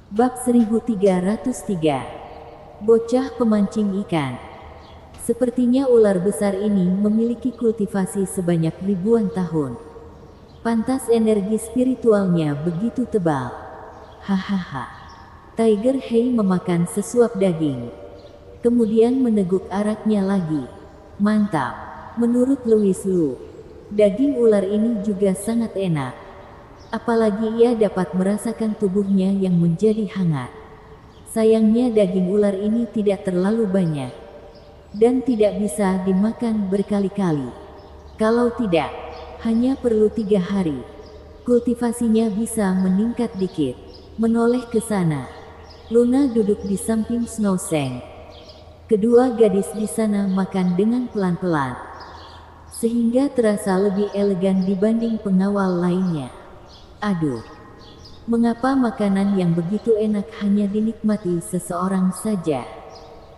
Bab 1303. Bocah pemancing ikan. Sepertinya ular besar ini memiliki kultivasi sebanyak ribuan tahun. Pantas energi spiritualnya begitu tebal. Hahaha. Tiger Hay memakan sesuap daging. Kemudian meneguk araknya lagi. Mantap. Menurut Louis Lu, daging ular ini juga sangat enak. Apalagi ia dapat merasakan tubuhnya yang menjadi hangat. Sayangnya daging ular ini tidak terlalu banyak. Dan tidak bisa dimakan berkali-kali. Kalau tidak, hanya perlu 3 hari. Kultivasinya bisa meningkat dikit. Menoleh ke sana. Luna duduk di samping Snow Seng. Kedua gadis di sana makan dengan pelan-pelan. Sehingga terasa lebih elegan dibanding pengawal lainnya. Aduh. Mengapa makanan yang begitu enak hanya dinikmati seseorang saja?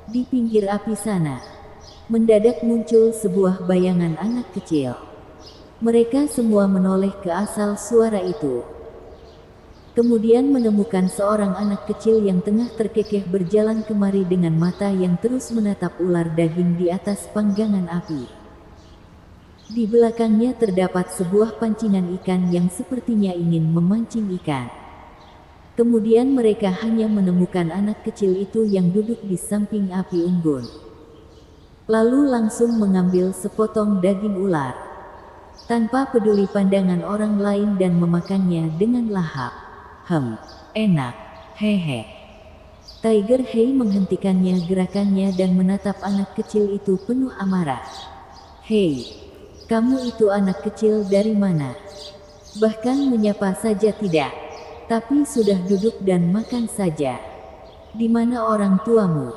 Di pinggir api sana, mendadak muncul sebuah bayangan anak kecil. Mereka semua menoleh ke asal suara itu. Kemudian menemukan seorang anak kecil yang tengah terkekeh berjalan kemari dengan mata yang terus menatap ular daging di atas panggangan api. Di belakangnya terdapat sebuah pancingan ikan yang sepertinya ingin memancing ikan. Kemudian mereka hanya menemukan anak kecil itu yang duduk di samping api unggun. Lalu langsung mengambil sepotong daging ular. Tanpa peduli pandangan orang lain dan memakannya dengan lahap. Enak, hehe. Tiger Hay menghentikannya gerakannya dan menatap anak kecil itu penuh amarah. Hei, kamu itu anak kecil dari mana? Bahkan menyapa saja tidak. Tapi sudah duduk dan makan saja. Di mana orang tuamu?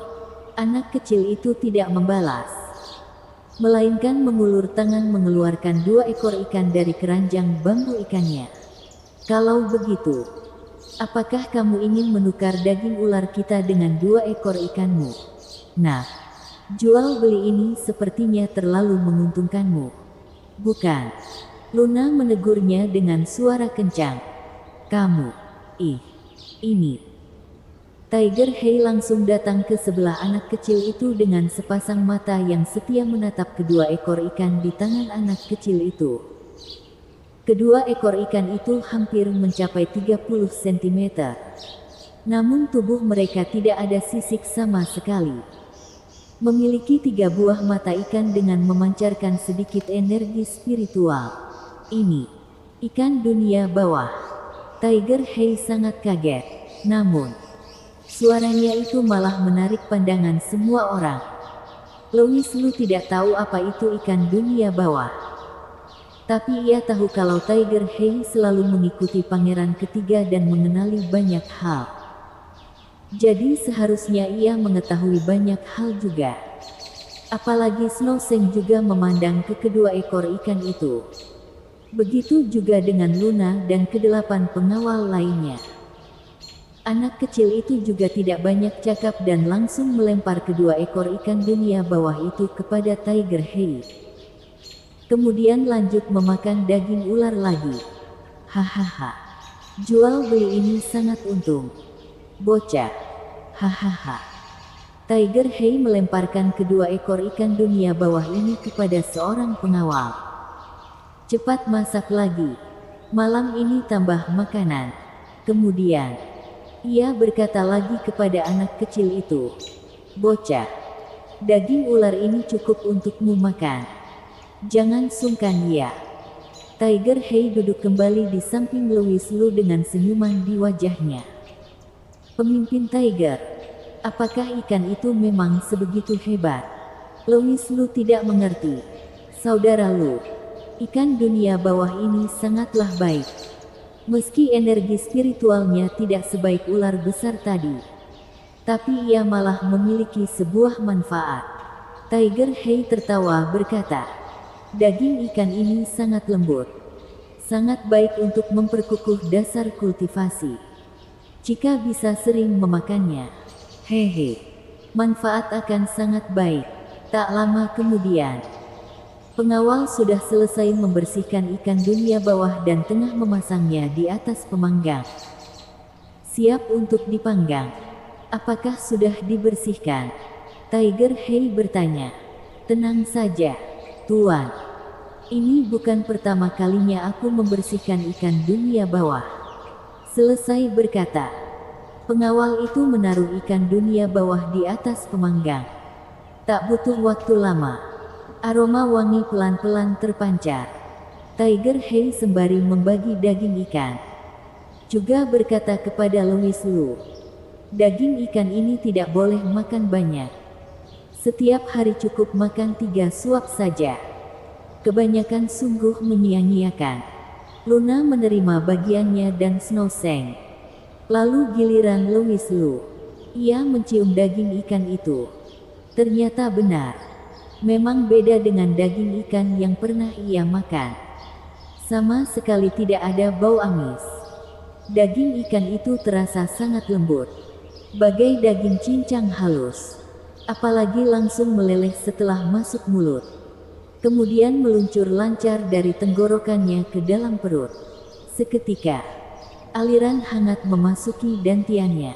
Anak kecil itu tidak membalas. Melainkan mengulur tangan mengeluarkan 2 ekor ikan dari keranjang bambu ikannya. Kalau begitu, apakah kamu ingin menukar daging ular kita dengan 2 ekor ikanmu? Nah, jual beli ini sepertinya terlalu menguntungkanmu. Bukan. Luna menegurnya dengan suara kencang. Kamu. Ini. Tiger Hay langsung datang ke sebelah anak kecil itu dengan sepasang mata yang setia menatap kedua ekor ikan di tangan anak kecil itu. Kedua ekor ikan itu hampir mencapai 30 cm. Namun tubuh mereka tidak ada sisik sama sekali. Memiliki 3 buah mata ikan dengan memancarkan sedikit energi spiritual. Ini. Ikan dunia bawah. Tiger Hay sangat kaget. Namun, suaranya itu malah menarik pandangan semua orang. Louis Lu tidak tahu apa itu ikan dunia bawah. Tapi ia tahu kalau Tiger Hay selalu mengikuti pangeran ketiga dan mengenali banyak hal. Jadi seharusnya ia mengetahui banyak hal juga. Apalagi Snow Seng juga memandang ke kedua ekor ikan itu. Begitu juga dengan Luna dan ke-8 pengawal lainnya. Anak kecil itu juga tidak banyak cakap dan langsung melempar kedua ekor ikan dunia bawah itu kepada Tiger Hay. Kemudian lanjut memakan daging ular lagi. Hahaha. Jual beli ini sangat untung. Bocah. Hahaha. Tiger Hay melemparkan kedua ekor ikan dunia bawah ini kepada seorang pengawal. Cepat masak lagi. Malam ini tambah makanan. Kemudian, ia berkata lagi kepada anak kecil itu. Bocah, daging ular ini cukup untukmu makan. Jangan sungkan ya. Tiger Hay duduk kembali di samping Louis Lu dengan senyuman di wajahnya. Pemimpin Tiger, apakah ikan itu memang sebegitu hebat? Louis Lu tidak mengerti. Saudara Lu. Ikan dunia bawah ini sangatlah baik. Meski energi spiritualnya tidak sebaik ular besar tadi. Tapi ia malah memiliki sebuah manfaat. Tiger Hay tertawa berkata, daging ikan ini sangat lembut. Sangat baik untuk memperkukuh dasar kultivasi. Jika bisa sering memakannya. Hehe. Manfaat akan sangat baik. Tak lama kemudian. Pengawal sudah selesai membersihkan ikan dunia bawah dan tengah memasangnya di atas pemanggang. Siap untuk dipanggang. Apakah sudah dibersihkan? Tiger Hei bertanya. Tenang saja, Tuan. Ini bukan pertama kalinya aku membersihkan ikan dunia bawah. Selesai berkata, pengawal itu menaruh ikan dunia bawah di atas pemanggang. Tak butuh waktu lama. Aroma wangi pelan-pelan terpancar. Tiger Hei sembari membagi daging ikan. Juga berkata kepada Louis Lu, daging ikan ini tidak boleh makan banyak. Setiap hari cukup makan 3 suap saja. Kebanyakan sungguh menyia-nyiakan. Luna menerima bagiannya dan Snow Seng. Lalu giliran Louis Lu. Ia mencium daging ikan itu. Ternyata benar. Memang beda dengan daging ikan yang pernah ia makan. Sama sekali tidak ada bau amis. Daging ikan itu terasa sangat lembut. Bagai daging cincang halus. Apalagi langsung meleleh setelah masuk mulut. Kemudian meluncur lancar dari tenggorokannya ke dalam perut. Seketika, aliran hangat memasuki dantiannya.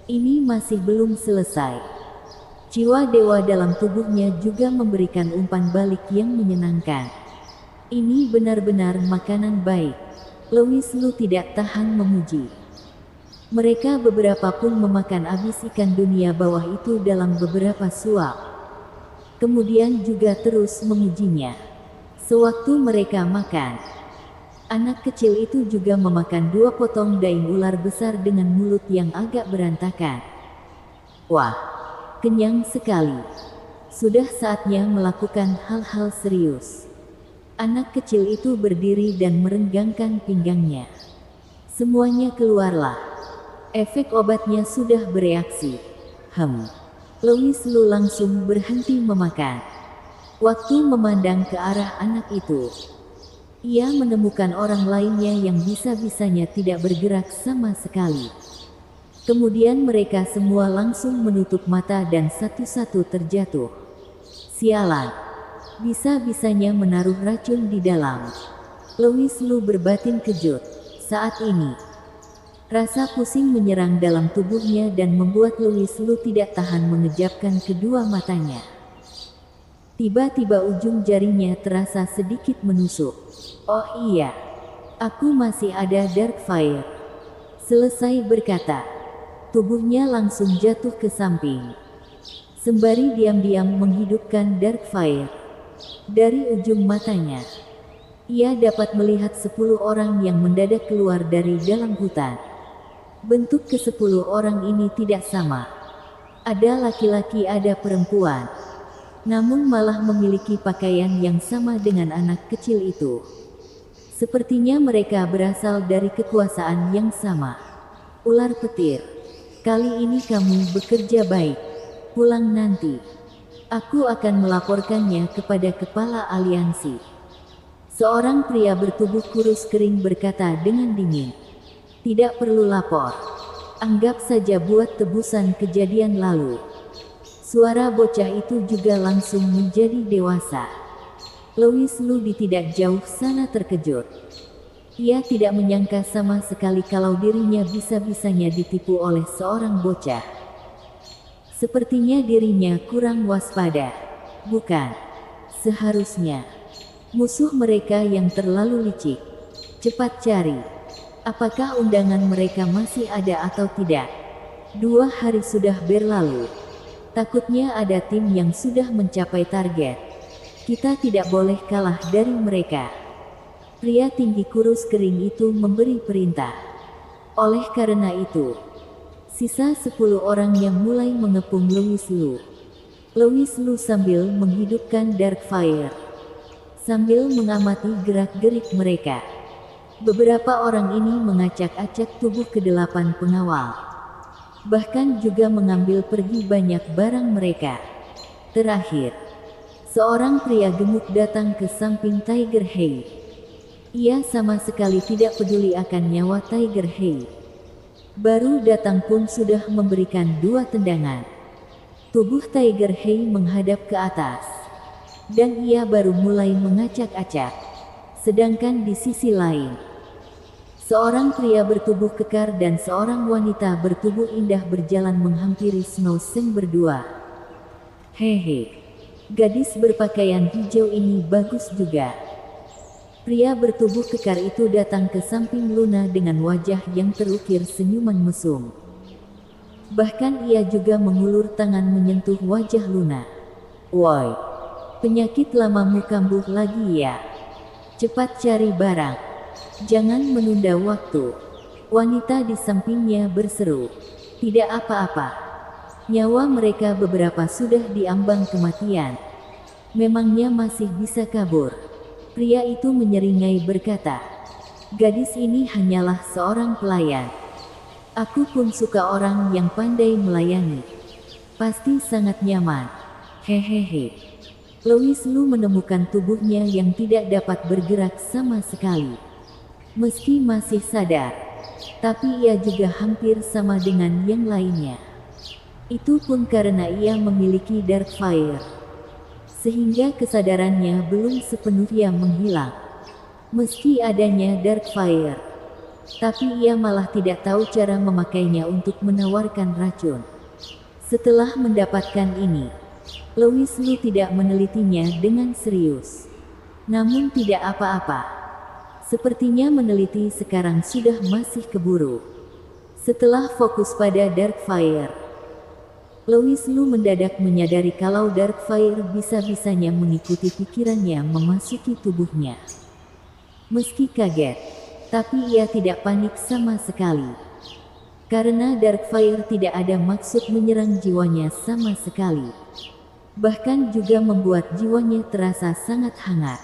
Ini masih belum selesai. Jiwa dewa dalam tubuhnya juga memberikan umpan balik yang menyenangkan. Ini benar-benar makanan baik. Louis Lu tidak tahan memuji. Mereka beberapa pun memakan habis ikan dunia bawah itu dalam beberapa suap. Kemudian juga terus memujinya. Sewaktu mereka makan, anak kecil itu juga memakan 2 potong daging ular besar dengan mulut yang agak berantakan. Wah, kenyang sekali. Sudah saatnya melakukan hal-hal serius. Anak kecil itu berdiri dan merenggangkan pinggangnya. Semuanya keluarlah. Efek obatnya sudah bereaksi. Louis Lu langsung berhenti memakan. Waktu memandang ke arah anak itu, ia menemukan orang lainnya yang bisa-bisanya tidak bergerak sama sekali. Kemudian mereka semua langsung menutup mata dan satu-satu terjatuh. Sialan, bisa-bisanya menaruh racun di dalam. Louis Lu berbatin kejut. Saat ini, rasa pusing menyerang dalam tubuhnya dan membuat Louis Lu tidak tahan mengejapkan kedua matanya. Tiba-tiba ujung jarinya terasa sedikit menusuk. Oh iya, aku masih ada Dark Fire. Selesai berkata, tubuhnya langsung jatuh ke samping. Sembari diam-diam menghidupkan Dark Fire. Dari ujung matanya, ia dapat melihat 10 orang yang mendadak keluar dari dalam hutan. Bentuk ke-10 orang ini tidak sama. Ada laki-laki, ada perempuan. Namun malah memiliki pakaian yang sama dengan anak kecil itu. Sepertinya mereka berasal dari kekuasaan yang sama. Ular petir, kali ini kamu bekerja baik. Pulang nanti, aku akan melaporkannya kepada kepala aliansi. Seorang pria bertubuh kurus kering berkata dengan dingin. Tidak perlu lapor. Anggap saja buat tebusan kejadian lalu. Suara bocah itu juga langsung menjadi dewasa. Louis Lu di tidak jauh sana terkejut. Ia tidak menyangka sama sekali kalau dirinya bisa-bisanya ditipu oleh seorang bocah. Sepertinya dirinya kurang waspada. Bukan. Seharusnya. Musuh mereka yang terlalu licik. Cepat cari. Apakah undangan mereka masih ada atau tidak? 2 hari sudah berlalu. Takutnya ada tim yang sudah mencapai target. Kita tidak boleh kalah dari mereka. Pria tinggi kurus kering itu memberi perintah. Oleh karena itu, sisa 10 orang yang mulai mengepung Louis Lu. Louis Lu sambil menghidupkan Dark Fire. Sambil mengamati gerak-gerik mereka. Beberapa orang ini mengacak-acak tubuh ke-8 pengawal. Bahkan juga mengambil pergi banyak barang mereka. Terakhir, seorang pria gemuk datang ke samping Tiger Hei. Ia sama sekali tidak peduli akan nyawa Tiger Hei. Baru datang pun sudah memberikan 2 tendangan. Tubuh Tiger Hei menghadap ke atas. Dan ia baru mulai mengacak-acak. Sedangkan di sisi lain, Seorang pria bertubuh kekar dan seorang wanita bertubuh indah berjalan menghampiri Snow Seng berdua. Hehe, gadis berpakaian hijau ini bagus juga. Pria bertubuh kekar itu datang ke samping Luna dengan wajah yang terukir senyuman mesum. Bahkan ia juga mengulur tangan menyentuh wajah Luna. Woi, penyakit lamamu kambuh lagi ya. Cepat cari barang. Jangan menunda waktu. Wanita di sampingnya berseru. Tidak apa-apa. Nyawa mereka beberapa sudah diambang kematian. Memangnya masih bisa kabur? Pria itu menyeringai berkata. Gadis ini hanyalah seorang pelayan. Aku pun suka orang yang pandai melayani. Pasti sangat nyaman. Hehehe. Louis Lu menemukan tubuhnya yang tidak dapat bergerak sama sekali. Meski masih sadar, tapi ia juga hampir sama dengan yang lainnya. Itu pun karena ia memiliki Dark Fire, sehingga kesadarannya belum sepenuhnya menghilang. Meski adanya Dark Fire, tapi ia malah tidak tahu cara memakainya untuk menawarkan racun. Setelah mendapatkan ini, Louis Lu tidak menelitinya dengan serius. Namun tidak apa-apa. Sepertinya meneliti sekarang sudah masih keburu. Setelah fokus pada Dark Fire, Louis Lu mendadak menyadari kalau Dark Fire bisa-bisanya mengikuti pikirannya memasuki tubuhnya. Meski kaget, tapi ia tidak panik sama sekali. Karena Dark Fire tidak ada maksud menyerang jiwanya sama sekali. Bahkan juga membuat jiwanya terasa sangat hangat.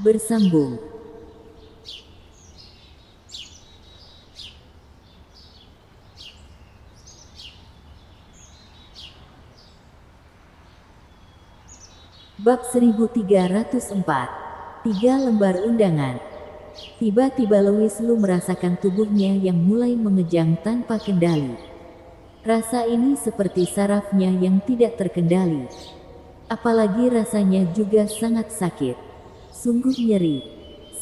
Bersambung. Bab 1304. 3 lembar undangan. Tiba-tiba Louis Lu merasakan tubuhnya yang mulai mengejang tanpa kendali. Rasa ini seperti sarafnya yang tidak terkendali. Apalagi rasanya juga sangat sakit. Sungguh nyeri.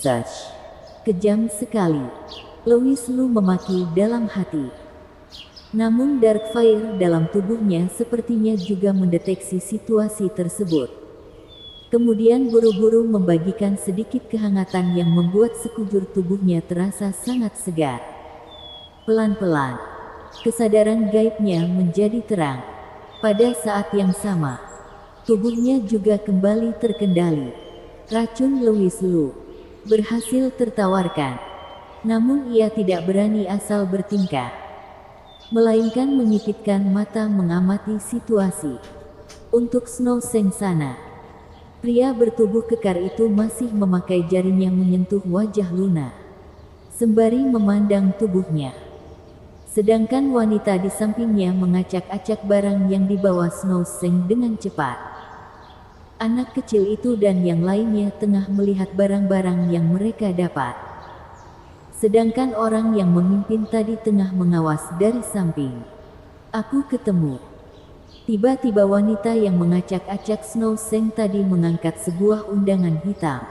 Such. Kejam sekali. Louis Lu memaki dalam hati. Namun Dark Fire dalam tubuhnya sepertinya juga mendeteksi situasi tersebut. Kemudian buru-buru membagikan sedikit kehangatan yang membuat sekujur tubuhnya terasa sangat segar. Pelan-pelan, kesadaran gaibnya menjadi terang. Pada saat yang sama, tubuhnya juga kembali terkendali. Racun Louis Lu berhasil tertawarkan. Namun ia tidak berani asal bertingkah, melainkan menyipitkan mata mengamati situasi. Untuk Snow Seng sana, pria bertubuh kekar itu masih memakai jarinya menyentuh wajah Luna, sembari memandang tubuhnya. Sedangkan wanita di sampingnya mengacak-acak barang yang dibawa Snow Seng dengan cepat. Anak kecil itu dan yang lainnya tengah melihat barang-barang yang mereka dapat. Sedangkan orang yang memimpin tadi tengah mengawas dari samping. Aku ketemu. Tiba-tiba wanita yang mengacak-acak Snow Seng tadi mengangkat sebuah undangan hitam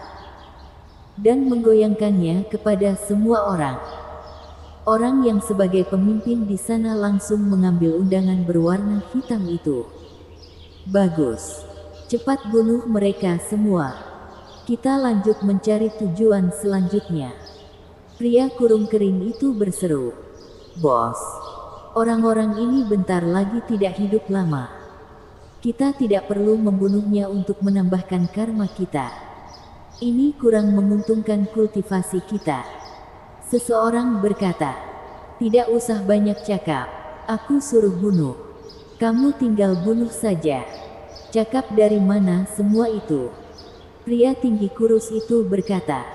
dan menggoyangkannya kepada semua orang. Orang yang sebagai pemimpin di sana langsung mengambil undangan berwarna hitam itu. Bagus. Cepat bunuh mereka semua. Kita lanjut mencari tujuan selanjutnya. Pria kurung kering itu berseru. Bos. Orang-orang ini bentar lagi tidak hidup lama. Kita tidak perlu membunuhnya untuk menambahkan karma kita. Ini kurang menguntungkan kultivasi kita. Seseorang berkata, tidak usah banyak cakap. Aku suruh bunuh. Kamu tinggal bunuh saja. Cakap dari mana semua itu? Pria tinggi kurus itu berkata,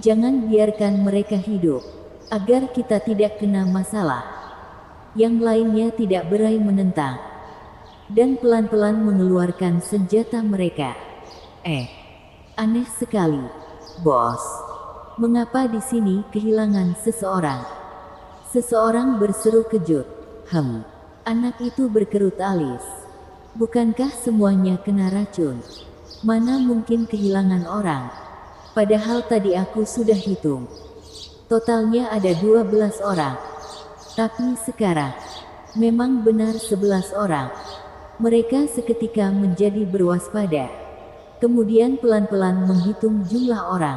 jangan biarkan mereka hidup, agar kita tidak kena masalah. Yang lainnya tidak berani menentang, dan pelan-pelan mengeluarkan senjata mereka. Aneh sekali, bos. Mengapa di sini kehilangan seseorang? Seseorang berseru kejut. Anak itu berkerut alis. Bukankah semuanya kena racun? Mana mungkin kehilangan orang? Padahal tadi aku sudah hitung. Totalnya ada 12 orang. Tapi sekarang, memang benar 11 orang. Mereka seketika menjadi berwaspada. Kemudian pelan-pelan menghitung jumlah orang.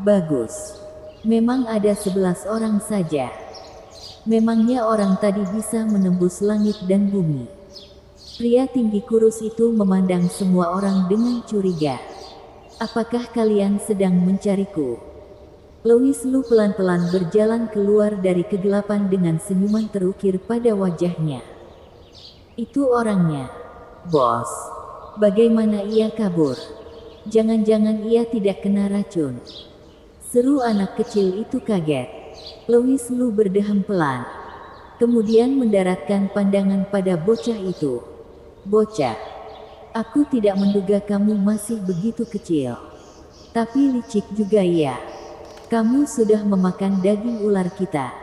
Bagus. Memang ada 11 orang saja. Memangnya orang tadi bisa menembus langit dan bumi. Pria tinggi kurus itu memandang semua orang dengan curiga. Apakah kalian sedang mencariku? Louis Lu pelan-pelan berjalan keluar dari kegelapan dengan senyuman terukir pada wajahnya. Itu orangnya. Bos. Bagaimana ia kabur? Jangan-jangan ia tidak kena racun. Seru anak kecil itu kaget. Louis Lu berdeham pelan. Kemudian mendaratkan pandangan pada bocah itu. Bocah. Aku tidak menduga kamu masih begitu kecil. Tapi licik juga ya. Kamu sudah memakan daging ular kita.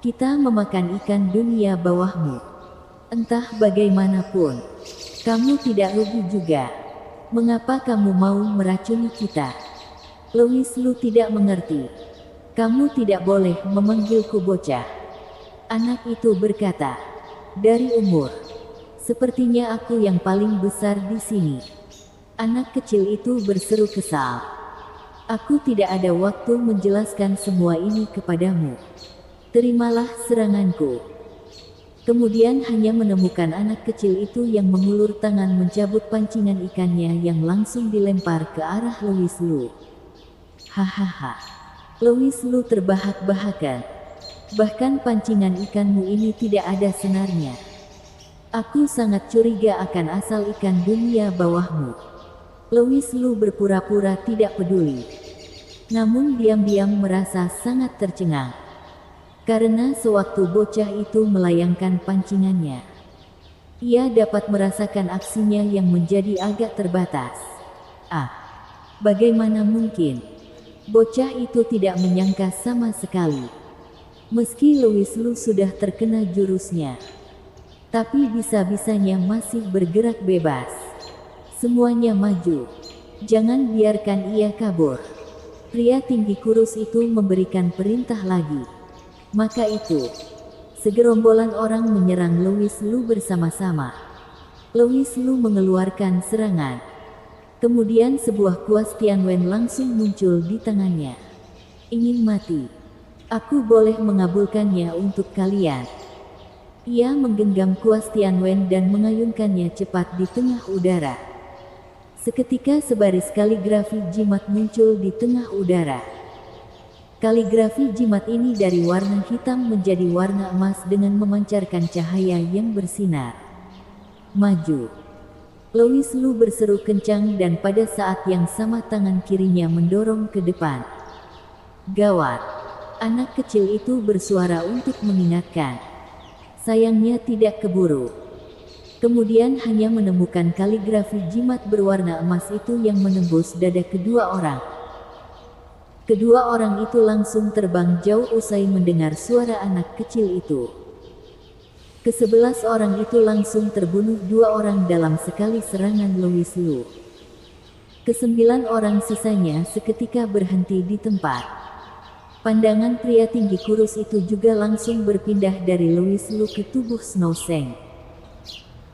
Kita memakan ikan dunia bawahmu. Entah bagaimanapun, kamu tidak rugi juga. Mengapa kamu mau meracuni kita? Louis Lu tidak mengerti. Kamu tidak boleh memanggilku bocah. Anak itu berkata. Dari umur, sepertinya aku yang paling besar di sini. Anak kecil itu berseru kesal. Aku tidak ada waktu menjelaskan semua ini kepadamu. Terimalah seranganku. Kemudian hanya menemukan anak kecil itu yang mengulur tangan mencabut pancingan ikannya yang langsung dilempar ke arah Louis Lu. Hahaha. Louis Lu terbahak-bahakan. Bahkan pancingan ikanmu ini tidak ada senarnya. Aku sangat curiga akan asal ikan dunia bawahmu. Louis Lu berpura-pura tidak peduli. Namun diam-diam merasa sangat tercengang. Karena sewaktu bocah itu melayangkan pancingannya, ia dapat merasakan aksinya yang menjadi agak terbatas. Ah, bagaimana mungkin? Bocah itu tidak menyangka sama sekali. Meski Louis Lu sudah terkena jurusnya, tapi bisa-bisanya masih bergerak bebas. Semuanya maju. Jangan biarkan ia kabur. Pria tinggi kurus itu memberikan perintah lagi. Maka itu, segerombolan orang menyerang Louis Lu bersama-sama. Louis Lu mengeluarkan serangan. Kemudian sebuah kuas Tianwen langsung muncul di tangannya. Ingin mati? Aku boleh mengabulkannya untuk kalian. Ia menggenggam kuas Tianwen dan mengayunkannya cepat di tengah udara. Seketika sebaris kaligrafi jimat muncul di tengah udara. Kaligrafi jimat ini dari warna hitam menjadi warna emas dengan memancarkan cahaya yang bersinar. Maju. Louis Lu berseru kencang dan pada saat yang sama tangan kirinya mendorong ke depan. Gawat. Anak kecil itu bersuara untuk mengingatkan. Sayangnya tidak keburu. Kemudian hanya menemukan kaligrafi jimat berwarna emas itu yang menembus dada kedua orang. Kedua orang itu langsung terbang jauh usai mendengar suara anak kecil itu. Ke-11 orang itu langsung terbunuh 2 orang dalam sekali serangan Louis Lu. Ke-9 orang sisanya seketika berhenti di tempat. Pandangan pria tinggi kurus itu juga langsung berpindah dari Louis Lu ke tubuh Snow Seng.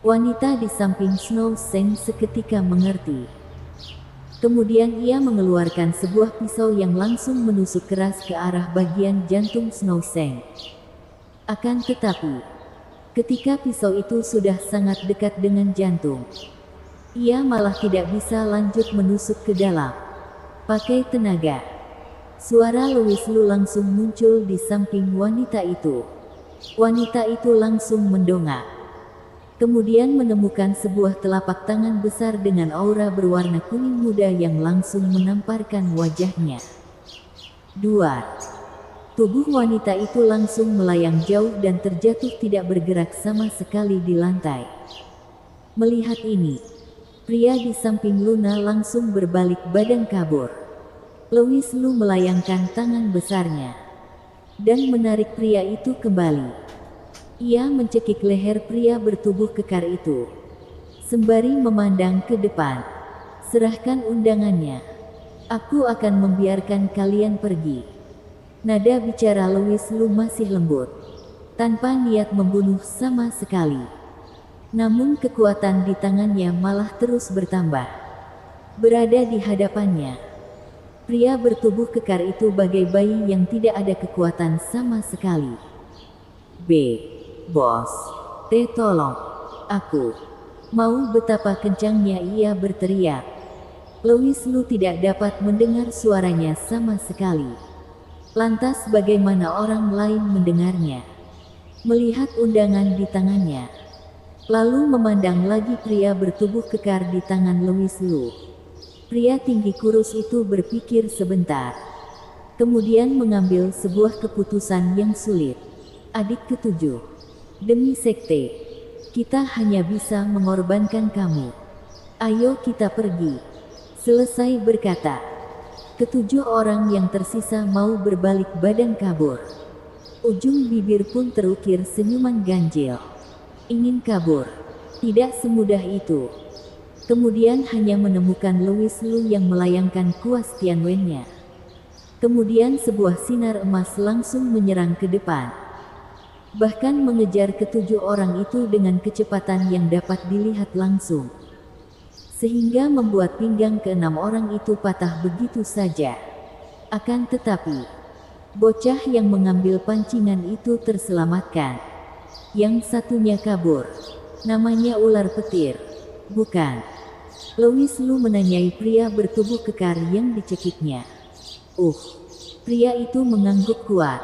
Wanita di samping Snow Seng seketika mengerti. Kemudian ia mengeluarkan sebuah pisau yang langsung menusuk keras ke arah bagian jantung Snow Seng. Akan tetapi, ketika pisau itu sudah sangat dekat dengan jantung, ia malah tidak bisa lanjut menusuk ke dalam. Pakai tenaga. Suara Louis Lu langsung muncul di samping wanita itu. Wanita itu langsung mendongak. Kemudian menemukan sebuah telapak tangan besar dengan aura berwarna kuning muda yang langsung menamparkan wajahnya. Duar. Tubuh wanita itu langsung melayang jauh dan terjatuh tidak bergerak sama sekali di lantai. Melihat ini, pria di samping Luna langsung berbalik badan kabur. Louis Lu melayangkan tangan besarnya dan menarik pria itu kembali. Ia mencekik leher pria bertubuh kekar itu, sembari memandang ke depan. Serahkan undangannya. Aku akan membiarkan kalian pergi. Nada bicara Louis Lu masih lembut, tanpa niat membunuh sama sekali. Namun kekuatan di tangannya malah terus bertambah. Berada di hadapannya, pria bertubuh kekar itu bagai bayi yang tidak ada kekuatan sama sekali. Bos, tolong. Aku mau." Betapa kencangnya ia berteriak. Louis Lu tidak dapat mendengar suaranya sama sekali. Lantas bagaimana orang lain mendengarnya? Melihat undangan di tangannya, lalu memandang lagi pria bertubuh kekar di tangan Louis Lu. Pria tinggi kurus itu berpikir sebentar, kemudian mengambil sebuah keputusan yang sulit. "Adik ketujuh, demi sekte, kita hanya bisa mengorbankan kamu. Ayo kita pergi." Selesai berkata, ketujuh orang yang tersisa mau berbalik badan kabur. Ujung bibir pun terukir senyuman ganjil. Ingin kabur? Tidak semudah itu. Kemudian hanya menemukan Louis Lu yang melayangkan kuas Tianwen-nya. Kemudian sebuah sinar emas langsung menyerang ke depan, bahkan mengejar ketujuh orang itu dengan kecepatan yang dapat dilihat langsung, sehingga membuat pinggang keenam orang itu patah begitu saja. Akan tetapi, bocah yang mengambil pancingan itu terselamatkan. Yang satunya kabur. Namanya ular petir, bukan? Louis Lu menanyai pria bertubuh kekar yang dicekiknya. Pria itu mengangguk kuat.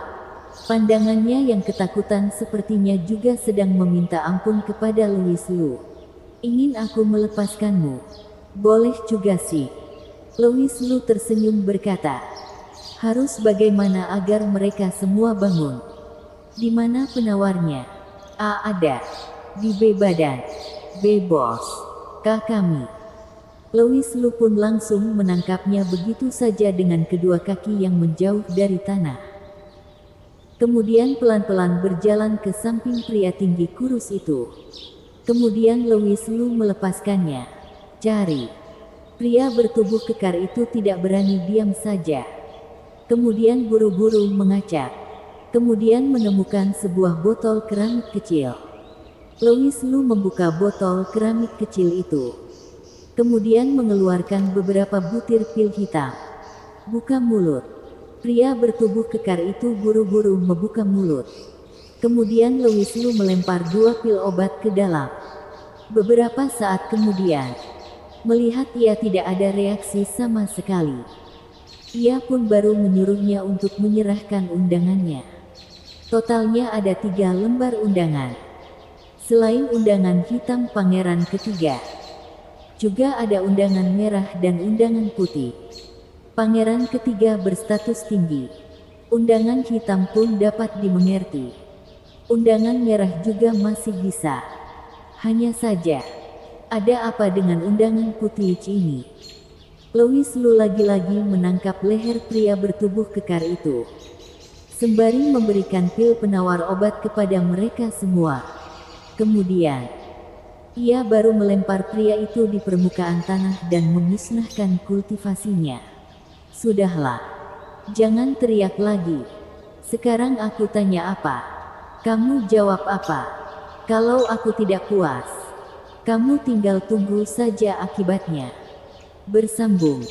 Pandangannya yang ketakutan sepertinya juga sedang meminta ampun kepada Louis Lu. "Ingin aku melepaskanmu? Boleh juga sih." Louis Lu tersenyum berkata, "Harus bagaimana agar mereka semua bangun? Di mana penawarnya?" Ada. Di B badan. Bos. Kami." Louis Lu pun langsung menangkapnya begitu saja dengan kedua kaki yang menjauh dari tanah. Kemudian pelan-pelan berjalan ke samping pria tinggi kurus itu. Kemudian Louis Lu melepaskannya. "Cari." Pria bertubuh kekar itu tidak berani diam saja. Kemudian buru-buru mengacak. Kemudian menemukan sebuah botol keramik kecil. Louis Lu membuka botol keramik kecil itu. Kemudian mengeluarkan beberapa butir pil hitam. "Buka mulut." Pria bertubuh kekar itu buru-buru membuka mulut. Kemudian Louis Lu melempar 2 pil obat ke dalam. Beberapa saat kemudian, melihat ia tidak ada reaksi sama sekali, ia pun baru menyuruhnya untuk menyerahkan undangannya. Totalnya ada 3 lembar undangan. Selain undangan hitam pangeran ketiga, juga ada undangan merah dan undangan putih. Pangeran ketiga berstatus tinggi. Undangan hitam pun dapat dimengerti. Undangan merah juga masih bisa. Hanya saja, ada apa dengan undangan putih ini? Louis Lu lagi-lagi menangkap leher pria bertubuh kekar itu, sembari memberikan pil penawar obat kepada mereka semua. Kemudian, ia baru melempar pria itu di permukaan tanah dan memusnahkan kultivasinya. "Sudahlah. Jangan teriak lagi. Sekarang aku tanya apa? Kamu jawab apa? Kalau aku tidak puas, kamu tinggal tunggu saja akibatnya." Bersambung.